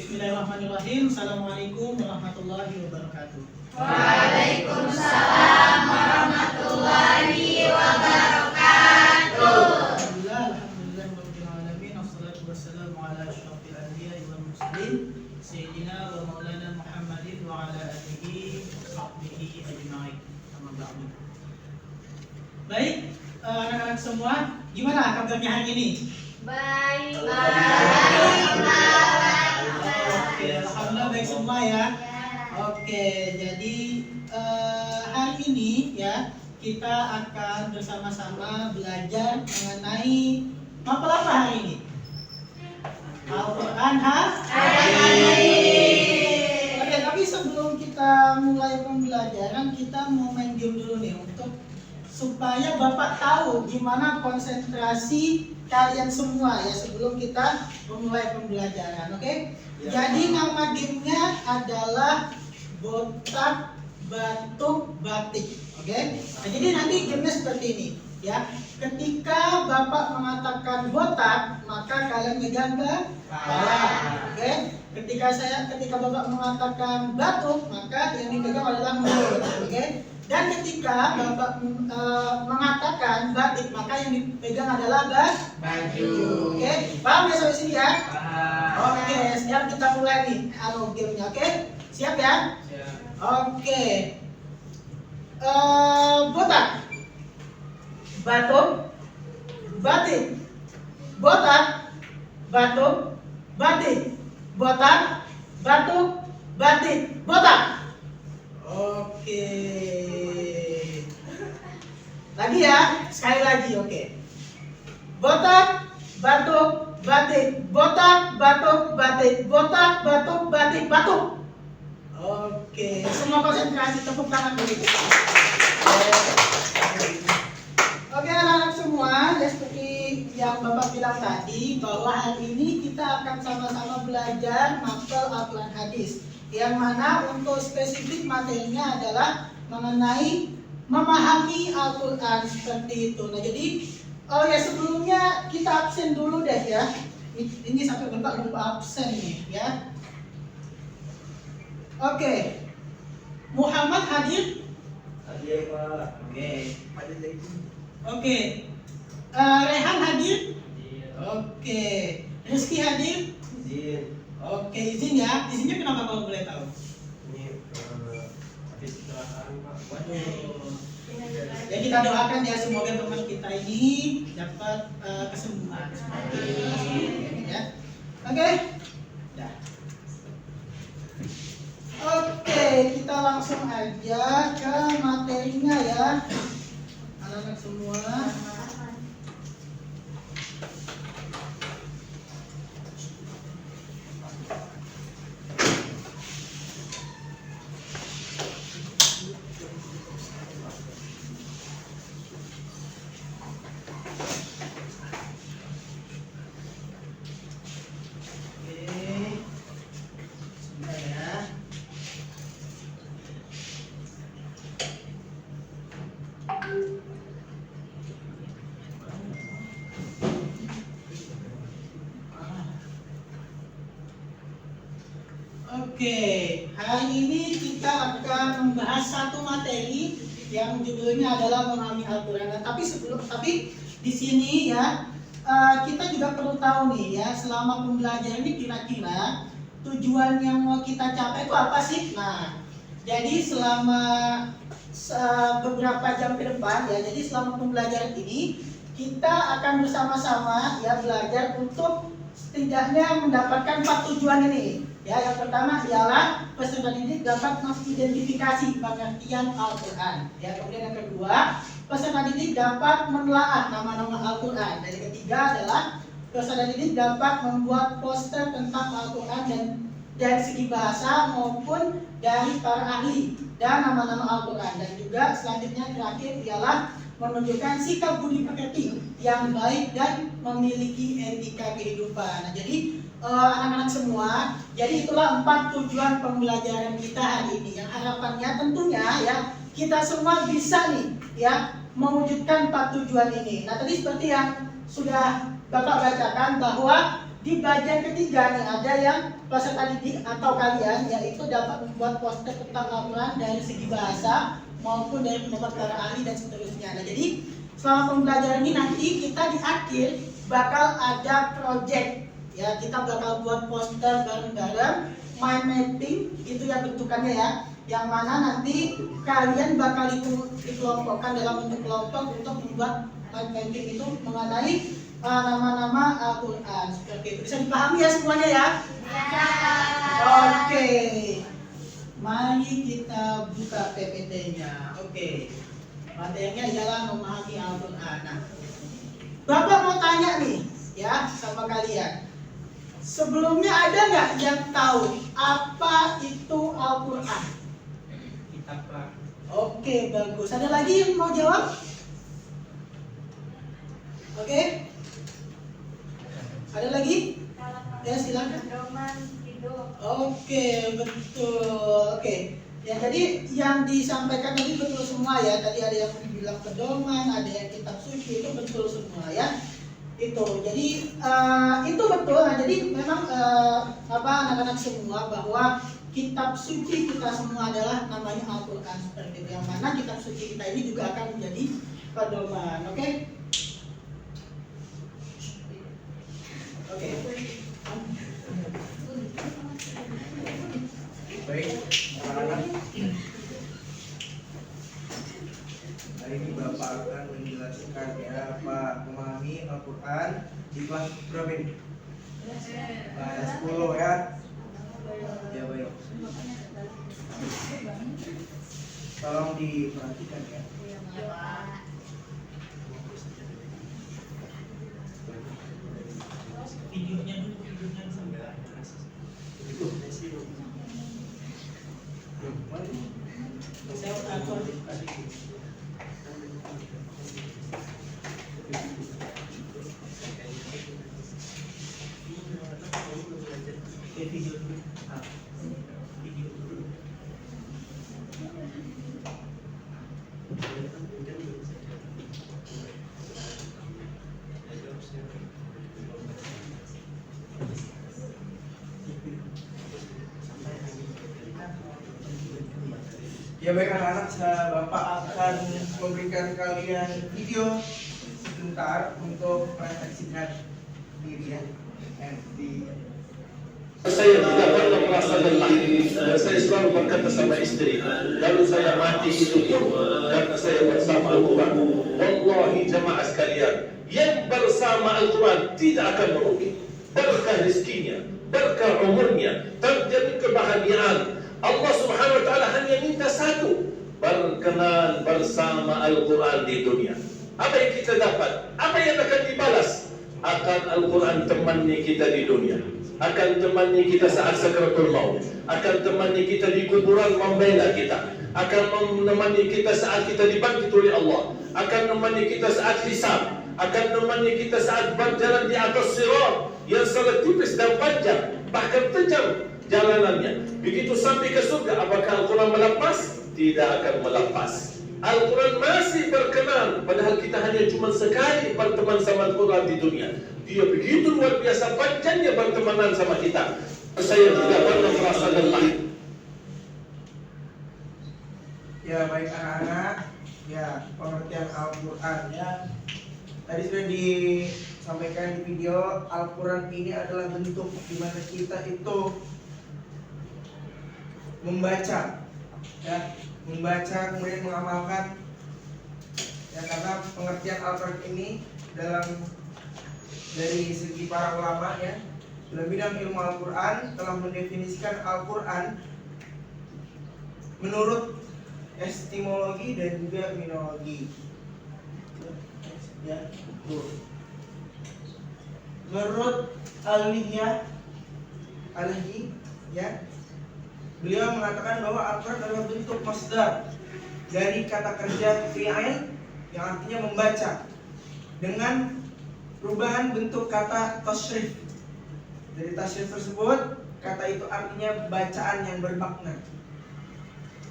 Bismillahirrahmanirrahim. Assalamualaikum warahmatullahi wabarakatuh. Waalaikumsalam warahmatullahi wabarakatuh. Alhamdulillah rabbil alamin. Wassalatu wassalamu ala asyrafil anbiya'i wal mursalin sayyidina wa maulana Muhammadin wa ala alihi wa sahbihi ajma'in. Amma ba'du. Baik, anak-anak semua, gimana kabarnya hari ini? Baik. Oke, alhamdulillah baik semua ya. Oke, jadi hari ini ya kita akan bersama-sama belajar mengenai mapel apa hari ini? Al-Quran Oke, tapi sebelum kita mulai pembelajaran kita mau main game dulu nih untuk supaya Bapak tahu gimana konsentrasi kalian semua ya sebelum kita memulai pembelajaran, oke? Ya. Jadi nama gamenya adalah botak, batuk, batik, oke? Nah, jadi nanti gamenya seperti ini ya. Ketika Bapak mengatakan botak, maka kalian megang ke bawah, oke? Ketika Bapak mengatakan batuk, maka yang dipegang adalah mulut, oke? Dan ketika Bapak mengatakan batik, maka yang dipegang adalah baju. Oke, paham ya sampai sini ya? Oke, siap kita mulai nih gamenya, oke? Siap ya? Oke. Botak, batuk, batik, botak, batuk, batik, botak, batuk, batik, botak. Oke. Lagi ya, sekali lagi, oke. Botak, batuk, batik, botak, batuk, batik, botak, batuk, batik, batuk. Oke, semua konsentrasi, tepuk tangan dulu. Oke anak-anak semua, ya seperti yang Bapak bilang tadi bahwa hari ini kita akan sama-sama belajar mapel Al-Quran hadis. Yang mana untuk spesifik materinya adalah mengenai memahami Al-Quran seperti itu. Nah jadi sebelumnya kita absen dulu deh ya. Ini sampai Bapak lupa absen nih ya. Oke. Muhammad hadir? Hadir Pak. Oke. Hadir lagi. Oke. Rehan hadir? Oke. Rizky hadir? Izin. Oke, izin ya. Izinnya kenapa kalau boleh tahu? Ini habis kecelakaan Pak. Waduh. Ya kita doakan ya semoga teman kita ini dapat kesembuhan. Ya. Oke. Dah. Oke, kita langsung aja ke materinya ya. Anak-anak semua. Oke, hari ini kita akan membahas satu materi yang judulnya adalah memahami Al-Quran. Tapi di sini ya kita juga perlu tahu nih ya selama pembelajaran ini kira-kira tujuan yang mau kita capai itu apa sih? Nah, jadi selama beberapa jam ke depan ya, jadi selama pembelajaran ini kita akan bersama-sama ya belajar untuk setidaknya mendapatkan 4 tujuan ini. Ya, yang pertama ialah peserta didik dapat mengidentifikasi pengertian Al-Quran. Ya, kemudian yang kedua, peserta didik dapat menelaah nama-nama Al-Quran. Dan yang ketiga adalah peserta didik dapat membuat poster tentang Al-Quran dan dari segi bahasa maupun dari para ahli dan nama-nama Al-Quran. Dan juga selanjutnya terakhir ialah menunjukkan sikap budi pekerti yang baik dan memiliki etika kehidupan. Nah, jadi anak-anak semua, jadi itulah 4 tujuan pembelajaran kita hari ini. Yang harapannya tentunya ya kita semua bisa nih ya mewujudkan 4 tujuan ini. Nah, tadi seperti yang sudah Bapak bacakan bahwa di di bagian ketiga nih ada yang peserta didik atau kalian yaitu dapat membuat poster tentang Al-Quran dari segi bahasa maupun dari pendapat para ahli dan seterusnya. Nah, jadi selama pembelajaran ini nanti kita di akhir bakal ada project ya, kita bakal buat poster bareng-bareng, mind mapping itu ya bentukannya ya, yang mana nanti kalian bakal dikelompokkan dalam bentuk kelompok untuk membuat mind mapping itu mengenai nama-nama Al-Quran. Seperti itu bisa dipahami ya semuanya ya? Oke, mari kita buka PPT-nya. Oke, materinya ialah memahami Al-Quran. Nah, Bapak mau tanya nih ya sama kalian. Sebelumnya ada nggak yang tahu apa itu Al-Quran? Kitab lah. Oke, bagus. Ada lagi yang mau jawab? Oke. Ada lagi? Ya, silakan. Pedoman hidup. Oke, betul. Oke. Ya, jadi yang disampaikan tadi betul semua ya. Tadi ada yang bilang pedoman, ada yang kitab suci, itu betul semua ya. Itu. Jadi itu betul. Nah, jadi memang anak-anak semua bahwa kitab suci kita semua adalah namanya Al-Quran seperti itu. Yang mana kitab suci kita ini juga akan menjadi pedoman. Oke? Oke. Baik, anak-anak. Hari ini Bapak akan menjelaskan ya apa memahami Al-Quran di kelas berapa ini? Kelas 10 ya. Ya baik. Tolong diperhatikan ya. Videonya dulu, videonya sampai Saya atur. video dulu. Video dulu. Ya baik anak-anak, Bapak akan memberikan kalian video sebentar untuk merefleksikan diri ya. Saya tidak pernah merasa lelah. Saya selalu berkata sama istri, kalau saya mati itu karena saya bersama Al-Quran. Wallahi jamaah sekalian, yang bersama Al-Quran tidak akan merugi. Berkah rezekinya, berkah umurnya, terjadi kebahagiaan. Allah Subhanahu wa taala hanya minta satu, berkenan bersama Al-Quran di dunia. Apa yang kita dapat? Apa yang akan dibalas? Akan Al-Quran temani kita di dunia, akan temani kita saat sakaratul maut, akan temani kita di kuburan membela kita, akan menemani kita saat kita dibangkit oleh Allah, akan menemani kita saat hisab, akan menemani kita saat berjalan di atas sirat yang sangat tipis dan panjang, bahkan tajam jalanannya. Begitu sampai ke surga, apakah Al-Quran melepas? Tidak akan melepas. Al-Quran masih berkenan, padahal kita hanya cuma sekali berteman sama Al-Quran di dunia. Dia begitu luar biasa panjangnya bertemanan sama kita. Saya tidak pernah merasa lelah. Ya baik anak-anak, ya pengertian Al-Quran ya. Tadi sudah disampaikan di video, Al-Quran ini adalah bentuk di mana kita itu membaca, ya, membaca kemudian mengamalkan. Ya karena pengertian Al-Quran ini dari segi para ulama ya, dalam bidang ilmu Al-Quran telah mendefinisikan Al-Quran menurut etimologi dan juga minologi. Ya, menurut Al-Lihya ya, beliau mengatakan bahwa Al-Quran adalah bentuk masdar dari kata kerja fi'il yang artinya membaca dengan perubahan bentuk kata tasyrif. Dari tasyrif tersebut, kata itu artinya bacaan yang bermakna.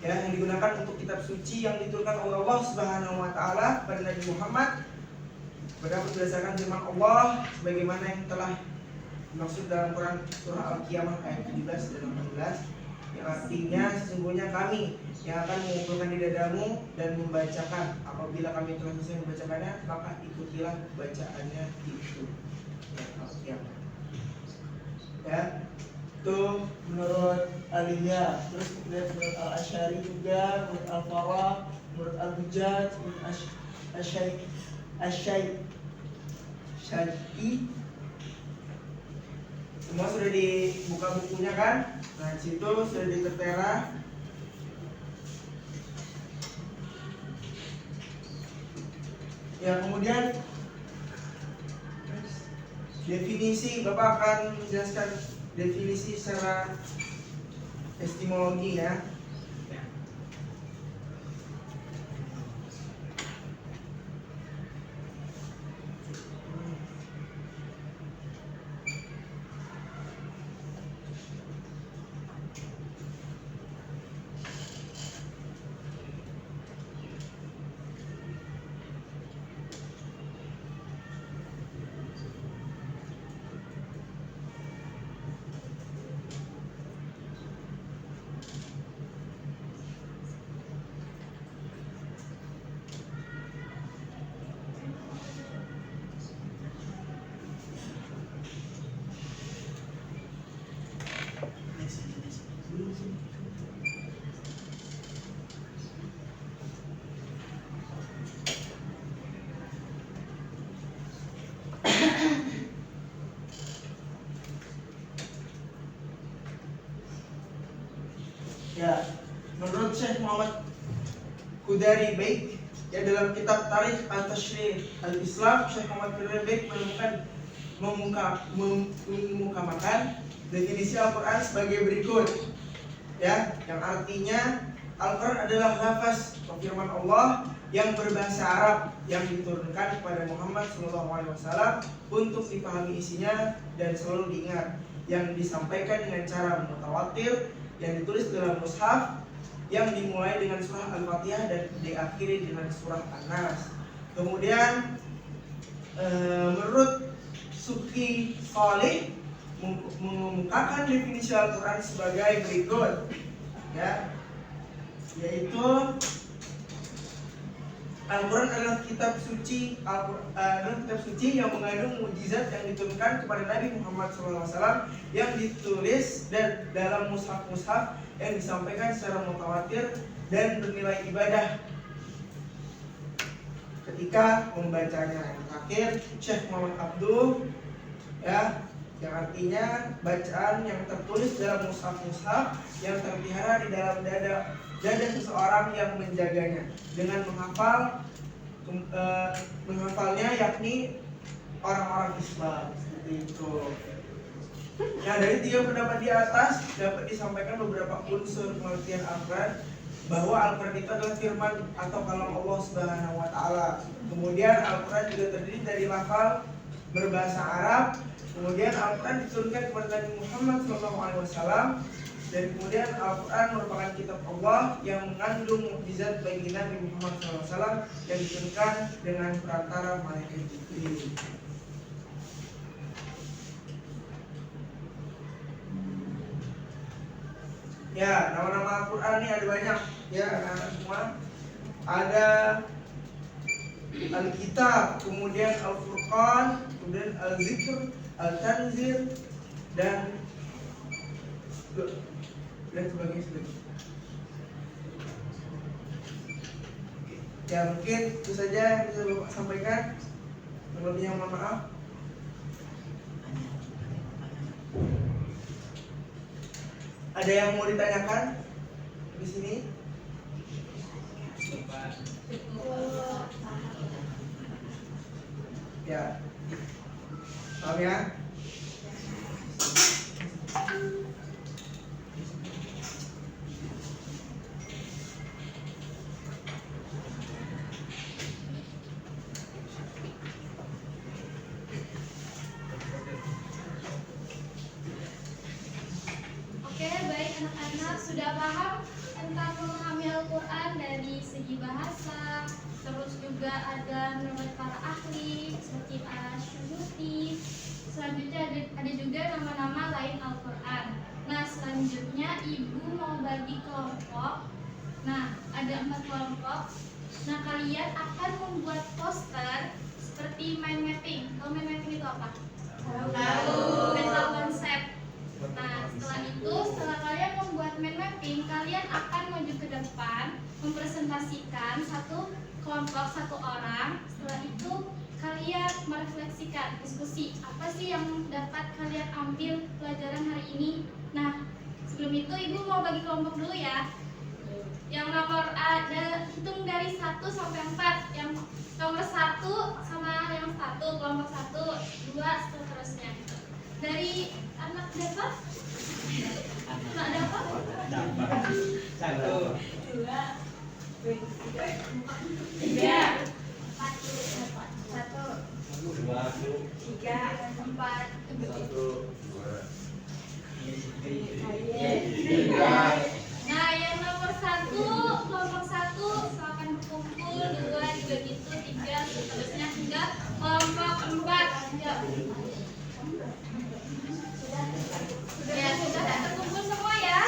Ya, yang digunakan untuk kitab suci yang diturunkan oleh Allah Subhanahu wa taala kepada Nabi Muhammad, berdapat berdasarkan firman Allah sebagaimana yang telah Maksud dalam Quran surah Al-Qiyamah ayat 17 dan 18 yang artinya sesungguhnya kami yang akan mengumpulkan di dadamu dan membacakan. Apabila kami telah selesai membacakannya, maka ikutilah bacaannya itu. Ya, Al-Qiyamah. Ya, itu menurut Aliyah. Terus kemudian menurut Al-Asy'ari juga, menurut Al-Farah, menurut Al-Hujjaj, menurut Syai'i. Semua sudah dibuka bukunya kan? Nah, di situ sudah ditertera. Ya, kemudian definisi, Bapak akan menjelaskan definisi secara epistemologi ya. Ya, menurut Syekh Muhammad Qudari Baik, ya dalam kitab Tarikh Al-Tashrih Al-Islam, Syekh Muhammad Qudari Baik mengemukakan definisi Al-Quran sebagai berikut, ya, yang artinya Al-Quran adalah lafaz firman Allah yang berbahasa Arab yang diturunkan kepada Muhammad SAW untuk dipahami isinya dan selalu diingat, yang disampaikan dengan cara mutawatir, yang ditulis dalam mushaf, yang dimulai dengan surah Al-Fatihah dan diakhiri dengan surah An-Nas. Kemudian menurut Subki Salih mengemukakan definisi Al-Quran sebagai berikut, ya, yaitu Al-Quran adalah kitab suci yang mengandung mukjizat yang diturunkan kepada Nabi Muhammad SAW, yang ditulis dan dalam mushaf-mushaf yang disampaikan secara mutawatir dan bernilai ibadah ketika membacanya. Yang terakhir Syekh Muhammad Abduh, ya, yang artinya bacaan yang tertulis dalam mushaf-mushaf yang terpelihara di dalam dada seseorang yang menjaganya dengan menghafalnya, yakni orang-orang Islam, seperti itu. Nah, dari tiga pendapat di atas dapat disampaikan beberapa unsur pengertian Al-Quran, bahwa Al-Quran itu adalah firman atau kalam Allah Subhanahu wa Ta'ala. Kemudian Al-Quran juga terdiri dari lafal berbahasa Arab. Kemudian Al-Quran diturunkan kepada Nabi Muhammad SAW, dan kemudian Al-Quran merupakan kitab Allah yang mengandung mukjizat bagi Nabi Muhammad SAW yang diturunkan dengan perantara malaikat Jibril. Ya, nama-nama Al-Quran ini ada banyak, ya anak-anak semua. Ada Al-Kitab, kemudian Al-Furqan, kemudian Al-Zikr, Al-Tanzil, dan sebagainya. Ya, mungkin itu saja yang bisa Bapak sampaikan. Lebihnya mohon maaf. Ada yang mau ditanyakan di sini? Ya, paham ya? Oke, baik anak-anak, sudah paham tentang memahami Al-Quran dari segi bahasa, terus juga ada menurut para ahli seperti Asy-Syuuti. Selanjutnya ada juga nama-nama lain Al-Quran. Nah, selanjutnya ibu mau bagi kelompok. Nah, ada 4 kelompok. Nah, kalian akan membuat poster seperti mind mapping. Tahu mind mapping itu apa? Tahu. Mental konsep. Nah, setelah kalian membuat mind mapping, kalian akan maju ke depan, mempresentasikan satu kelompok, satu orang. Setelah itu, kalian merefleksikan, diskusi apa sih yang dapat kalian ambil pelajaran hari ini. Nah, sebelum itu ibu mau bagi kelompok dulu ya. Yang nomor ada, hitung dari 1 sampai 4. Yang nomor 1 sama yang 1, kelompok 1, 2, seterusnya. Dari anak berapa? Anak berapa? 1, 2, 3, 4, 1, 3, 4, Tiga. Nah, yang nomor 1, kelompok 1 silakan berkumpul, 2 juga gitu, 3, seterusnya hingga kelompok 4. Ya, sudah terkumpul semua ya?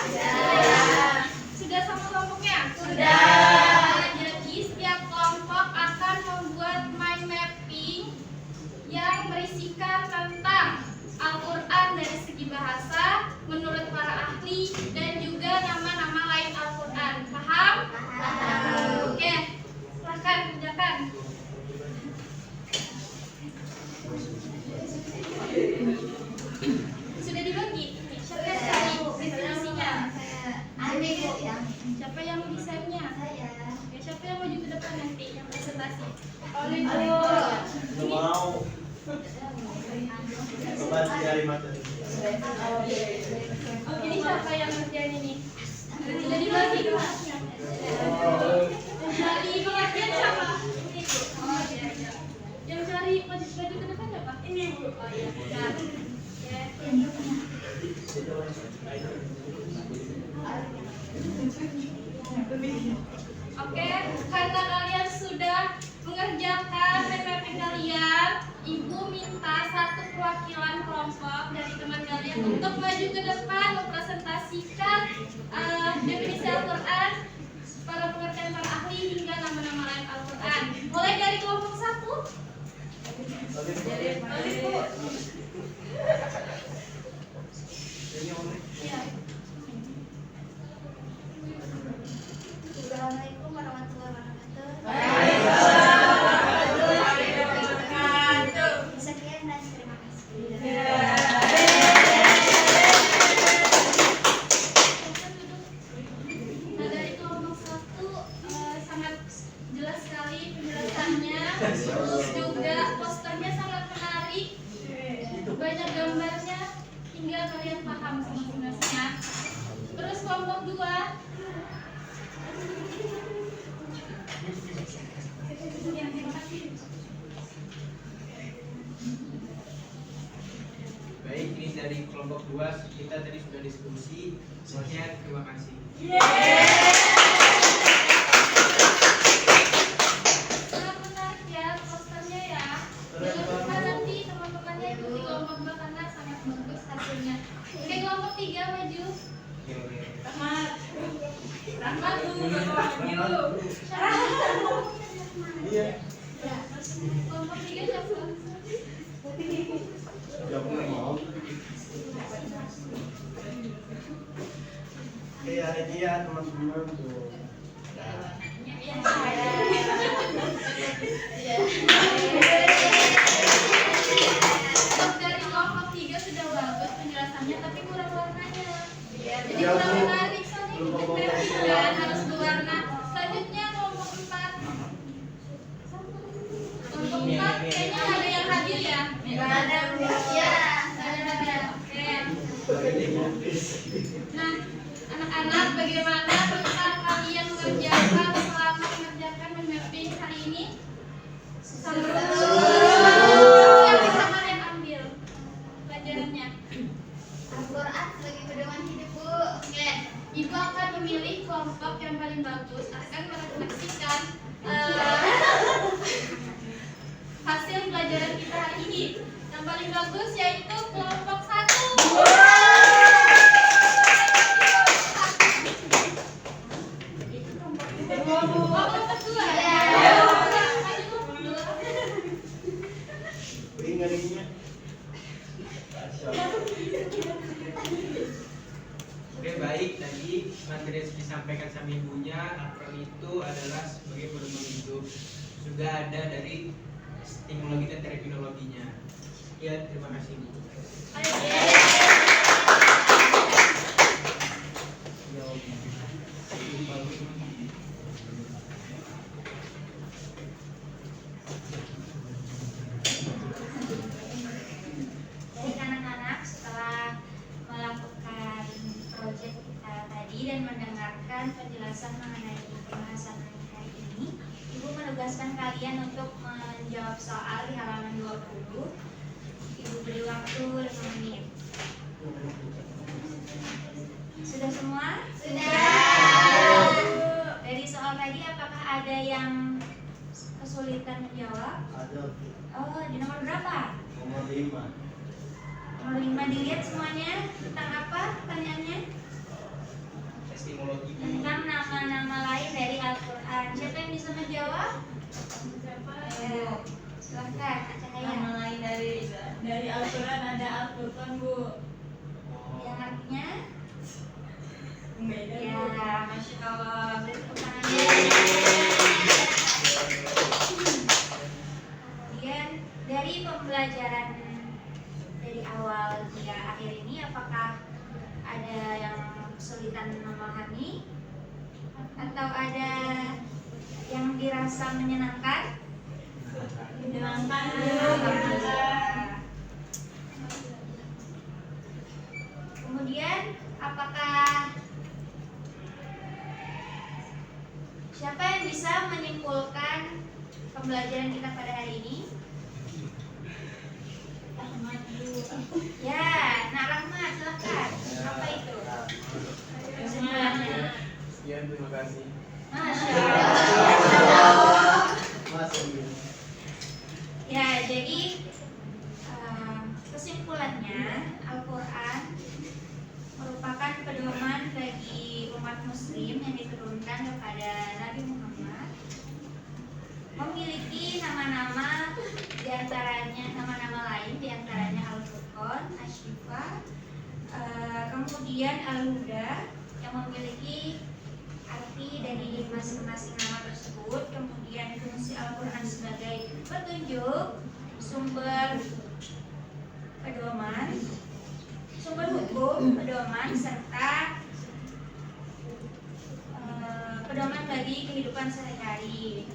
Sudah sama kelompoknya? Nah, jadi setiap kelompok akan membuat mind mapping yang berisikan tentang Al-Quran dari segi bahasa, menurut para ahli, dan juga nama-nama lain Al-Quran. Paham? Paham. Oke, silakan kerjakan. Sudah dibagi? Siapa yang cari presentasinya? Siapa yang desainnya? Ya, siapa yang maju ke depan nanti yang presentasi? Oleh Mau coba cari materi. Oh, ini siapa yang ngerjain ini? Sudah dibagi kelasnya. Yang cari pengertian siapa? Ini Bu. Oh, iya, iya. Yang cari maju ke depan siapa? Ini Bu. Oh iya. Nah, ya. Oke, karena kalian sudah mengerjakan PPP kalian, Ibu minta satu perwakilan kelompok dari teman kalian untuk maju ke depan mempresentasikan definisi Al-Quran, para pengertian para ahli hingga nama-nama lain Al-Quran. Mulai dari kelompok 1. Ya. Assalamualaikum warahmatullahi wabarakatuh. Sekian dan terima kasih. Nah, dari kelompok 1 sangat jelas sekali penjelasannya, terus juga posternya sangat menarik, banyak gambarnya hingga kalian paham semua-semuanya. Terus kelompok 2. Ya, terima kasih. Baik, ini dari kelompok 2 kita tadi sudah diskusi. Semuanya terima kasih. Sangat menarik ya posternya ya. Jangan lupa nanti teman-temannya ikuti kelompok 2 karena sangat bagus hasilnya. Oke, kelompok 3 maju. Rahmat. Rahmat tunggu maju. Iya. Kelompok 3 siapa? Iya, iya teman-teman tuh. Untuk dari kelompok 3 sudah bagus penjelasannya, tapi kurang warnanya. Jadi kurang menarik soalnya ini merah kan harus berwarna. Selanjutnya kelompok 4. Kelompok 4 kayaknya ada yang hadir ya? Nggak ada. Ya, ada. Oke. Nah, anak-anak bagaimana tentang kalian mengerjakan selama mengerjakan mapping hari ini? Yang bisa kalian ambil pelajarannya? Al-Quran sebagai pedoman hidup, Bu. Oke, Ibu akan memilih kelompok kelompok yang paling bagus akan merefleksikan hasil pelajaran kita hari ini. Yang paling bagus yaitu kelompok 1. Kelompok 2. Ringan-ringannya. Oke, baik. Tadi materi yang disampaikan sama ibunya, akron itu adalah sebagai pedoman hidup. Sudah ada dari stimologi dan terminologinya. Ya, terima kasih Bu. Baik anak-anak, setelah melakukan proyek kita tadi dan mendengarkan penjelasan mengenai pembahasan hari ini, Ibu menugaskan kalian untuk menjawab soal di halaman 20. Ibu beri waktu 5 menit. Sudah semua? Sudah. Dari soal tadi apakah ada yang kesulitan menjawab? Ada Oh, di nomor berapa? nomor 5. Nomor 5 dilihat semuanya. Tentang apa pertanyaannya? Stimologi. Tentang nama-nama lain dari Al-Quran. Siapa yang bisa menjawab? Ayo, silahkan, Cahaya. Nama lain dari Al-Quran ada Al-Furqan, Bu. Yang artinya? Beda, Ya, Bu. Masya Allah. Beri tepuk tangannya. Kemudian dari pembelajaran dari awal hingga akhir ini, apakah ada yang kesulitan memahami atau ada yang dirasa menyenangkan? Menyenangkan, Bu. Alhamdulillah. Kemudian apakah siapa yang bisa menyimpulkan pembelajaran kita pada hari ini? Ahmad, Bu. Ya, Nak Rahmat, silahkan. Apa itu? Kesimpulannya. Sekian, terima kasih. Masya Allah. Masih. Ya, jadi kesimpulannya Al-Quran merupakan pedoman bagi umat muslim yang diturunkan kepada Nabi Muhammad, memiliki nama-nama diantaranya nama-nama lain diantaranya Al-Furqan, Asy-Syifa, kemudian Al-Huda yang memiliki arti dari masing-masing nama tersebut, kemudian fungsi Al-Quran sebagai petunjuk, sumber pedoman, sumber hukum, pedoman, serta pedoman bagi kehidupan sehari-hari.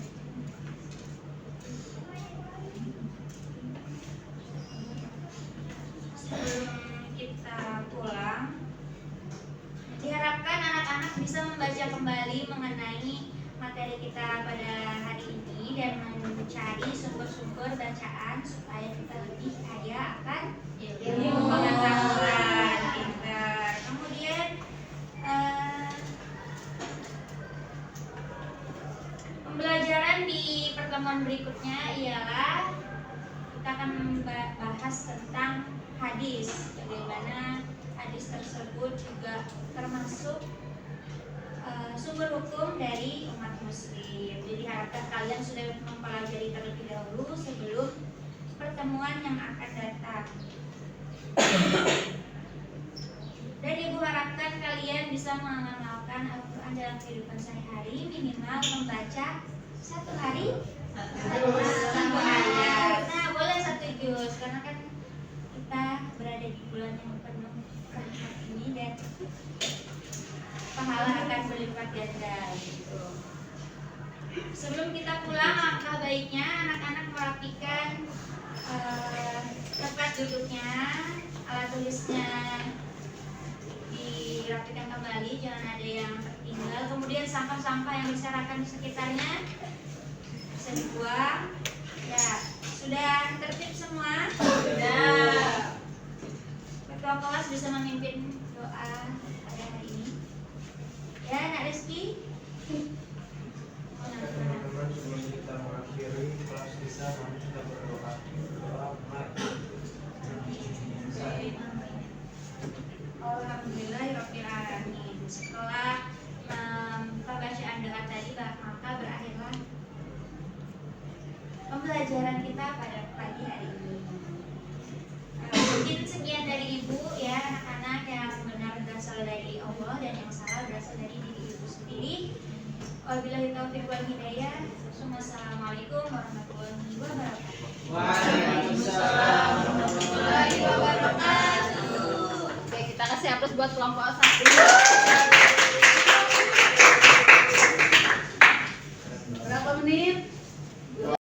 Sebelum kita pulang, diharapkan anak-anak bisa membaca kembali mengenai materi kita pada hari ini dan mencari sumber-sumber bacaan supaya kita lebih kaya akan ilmu pengetahuan. Pintar. Kemudian pembelajaran di pertemuan berikutnya ialah kita akan membahas tentang hadis, bagaimana hadis tersebut juga termasuk sumber hukum dari umat muslim. Jadi harapkan kalian sudah mempelajari terlebih dahulu sebelum pertemuan yang akan datang. Dan Ibu harapkan kalian bisa mengamalkan Al-Quran dalam kehidupan sehari-hari, minimal membaca satu hari satu ayat. Nah, boleh 1 juz karena kan kita berada di bulan yang penuh rahmat ini dan pahala akan berlipat ganda gitu. Sebelum kita pulang, langkah baiknya anak-anak merapikan tempat duduknya, alat tulisnya dirapikan kembali, jangan ada yang tertinggal. Kemudian sampah-sampah yang berserakan di sekitarnya bisa dibuang. Ya, sudah tertib semua? Sudah. Ketua kelas bisa memimpin doa pada hari ini. Ya, Nak Rizky. Teman-teman, sebelum kita mengakhiri kelas kita, mari kita berdoa. Alhamdulillahirabbil alamin. Setelah pembacaan doa tadi, maka berakhirlah pembelajaran kita pada pagi hari ini. Mungkin sekian dari Ibu ya anak-anak, yang benar berasal dari Allah dan yang salah berasal dari diri Ibu sendiri. Wabillahi taufiq wal hidayah. Wassalamualaikum warahmatullahi wabarakatuh. Waalaikumsalam warahmatullahi wabarakatuh. Oke, kita kasih aplaus buat kelompok 1.